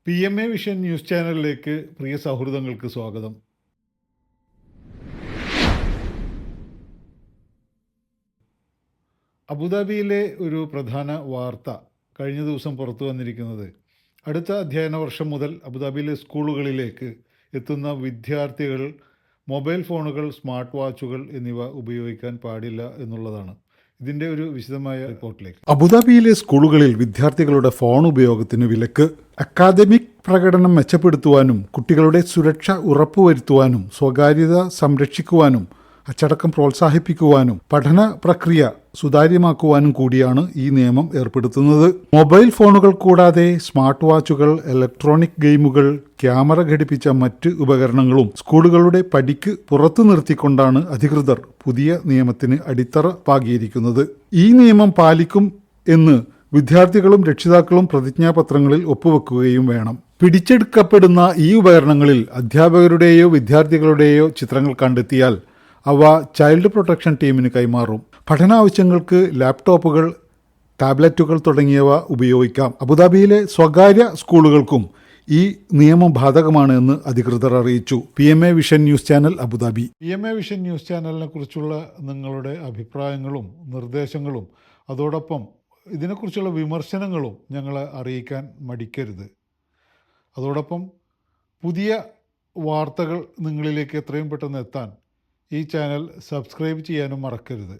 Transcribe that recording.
PMA vision news ചാനലിലേക്ക് പ്രിയ സൗഹൃദങ്ങൾക്ക് സ്വാഗതം. അബുദാബിയിലെ ഒരു പ്രധാന വാർത്ത കഴിഞ്ഞ ദിവസം പുറത്തു വന്നിരിക്കുന്നത്, അടുത്ത അധ്യയന വർഷം മുതൽ അബുദാബിയിലെ സ്കൂളുകളിലേക്ക് എത്തുന്ന വിദ്യാർത്ഥികൾ മൊബൈൽ ഫോണുകൾ, സ്മാർട്ട് വാച്ചുകൾ എന്നിവ ഉപയോഗിക്കാൻ പാടില്ല എന്നുള്ളതാണ്. ഇതിൻ്റെ ഒരു വിശദമായ റിപ്പോർട്ടിലേക്ക്. അബുദാബിയിലെ സ്കൂളുകളിൽ വിദ്യാർത്ഥികളുടെ ഫോൺ ഉപയോഗത്തിന് വിലക്ക്. അക്കാദമിക് പ്രകടനം മെച്ചപ്പെടുത്തുവാനും കുട്ടികളുടെ സുരക്ഷ ഉറപ്പുവരുത്തുവാനും സ്വകാര്യത സംരക്ഷിക്കുവാനും അച്ചടക്കം പ്രോത്സാഹിപ്പിക്കുവാനും പഠന പ്രക്രിയ സുതാര്യമാക്കുവാനും കൂടിയാണ് ഈ നിയമം ഏർപ്പെടുത്തുന്നത്. മൊബൈൽ ഫോണുകൾ കൂടാതെ സ്മാർട്ട് വാച്ചുകൾ, ഇലക്ട്രോണിക് ഗെയിമുകൾ, ക്യാമറ ഘടിപ്പിച്ച മറ്റ് ഉപകരണങ്ങളും സ്കൂളുകളുടെ പടിക്ക് പുറത്തു നിർത്തിക്കൊണ്ടാണ് അധികൃതർ പുതിയ നിയമത്തിന് അടിത്തറ പാകിയിരിക്കുന്നത്. ഈ നിയമം പാലിക്കും എന്ന് വിദ്യാർത്ഥികളും രക്ഷിതാക്കളും പ്രതിജ്ഞാപത്രങ്ങളിൽ ഒപ്പുവെക്കുകയും വേണം. പിടിച്ചെടുക്കപ്പെടുന്ന ഈ ഉപകരണങ്ങളിൽ അധ്യാപകരുടെയോ വിദ്യാർത്ഥികളുടെയോ ചിത്രങ്ങൾ കണ്ടെത്തിയാൽ അവ ചൈൽഡ് പ്രൊട്ടക്ഷൻ ടീമിന് കൈമാറും. പഠനാവശ്യങ്ങൾക്ക് ലാപ്ടോപ്പുകൾ, ടാബ്ലറ്റുകൾ തുടങ്ങിയവ ഉപയോഗിക്കാം. അബുദാബിയിലെ സ്വകാര്യ സ്കൂളുകൾക്കും ഈ നിയമം ബാധകമാണ് എന്ന് അധികൃതർ അറിയിച്ചു. PMA vision news channel, Abu Dhabi. PMA vision news ചാനലിനെ കുറിച്ചുള്ള നിങ്ങളുടെ അഭിപ്രായങ്ങളും നിർദ്ദേശങ്ങളും അതോടൊപ്പം ഇതിനെക്കുറിച്ചുള്ള വിമർശനങ്ങളും ഞങ്ങളെ അറിയിക്കാൻ മടിക്കരുത്. അതോടൊപ്പം പുതിയ വാർത്തകൾ നിങ്ങളിലേക്ക് എത്രയും പെട്ടെന്ന് എത്താൻ ഈ ചാനൽ സബ്സ്ക്രൈബ് ചെയ്യാനും മറക്കരുത്.